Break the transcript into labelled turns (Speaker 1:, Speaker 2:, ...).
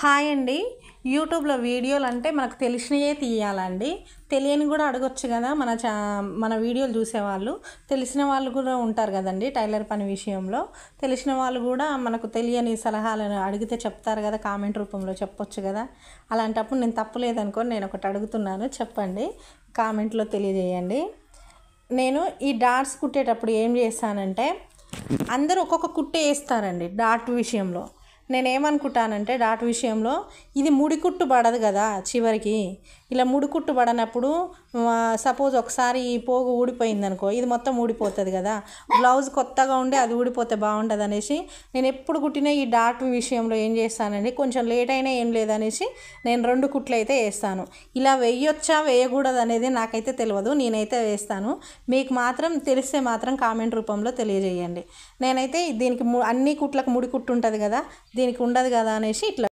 Speaker 1: Hi అండి. యూట్యూబ్లో వీడియోలు అంటే మనకు తెలిసినవే తీయాలండి. తెలియని కూడా అడగొచ్చు కదా. మన వీడియోలు చూసేవాళ్ళు తెలిసిన వాళ్ళు కూడా ఉంటారు కదండి. టైలర్ పని విషయంలో తెలిసిన వాళ్ళు కూడా మనకు తెలియని సలహాలను అడిగితే చెప్తారు కదా, కామెంట్ రూపంలో చెప్పొచ్చు కదా. అలాంటప్పుడు నేను తప్పులేదనుకోని నేను ఒకటి అడుగుతున్నాను, చెప్పండి, కామెంట్లో తెలియజేయండి. నేను ఈ డాట్స్ కుట్టేటప్పుడు ఏం చేస్తానంటే, అందరూ ఒక్కొక్క కుట్టే వేస్తారండి డాట్ విషయంలో. నేనేమనుకుంటానంటే డాట్ విషయంలో ఇది ముడికుట్టు పడదు కదా చివరికి. ఇలా ముడికుట్టు పడనప్పుడు సపోజ్ ఒకసారి ఈ పోగు ఊడిపోయింది అనుకో, ఇది మొత్తం ఊడిపోతుంది కదా. బ్లౌజ్ కొత్తగా ఉండి అది ఊడిపోతే బాగుంటుంది అనేసి నేను ఎప్పుడు కుట్టిన ఈ డాట్ విషయంలో ఏం చేస్తానండి, కొంచెం లేట్ అయినా ఏం లేదనేసి నేను 2 కుట్లు అయితే వేస్తాను. ఇలా వేయొచ్చా వేయకూడదు అనేది నాకైతే తెలియదు, నేనైతే వేస్తాను. మీకు మాత్రం తెలిస్తే మాత్రం కామెంట్ రూపంలో తెలియజేయండి. నేనైతే దీనికి అన్ని కుట్లకు ముడి కుట్టు ఉంటుంది కదా, దీనికి ఉండదు కదా అనేసి ఇట్లా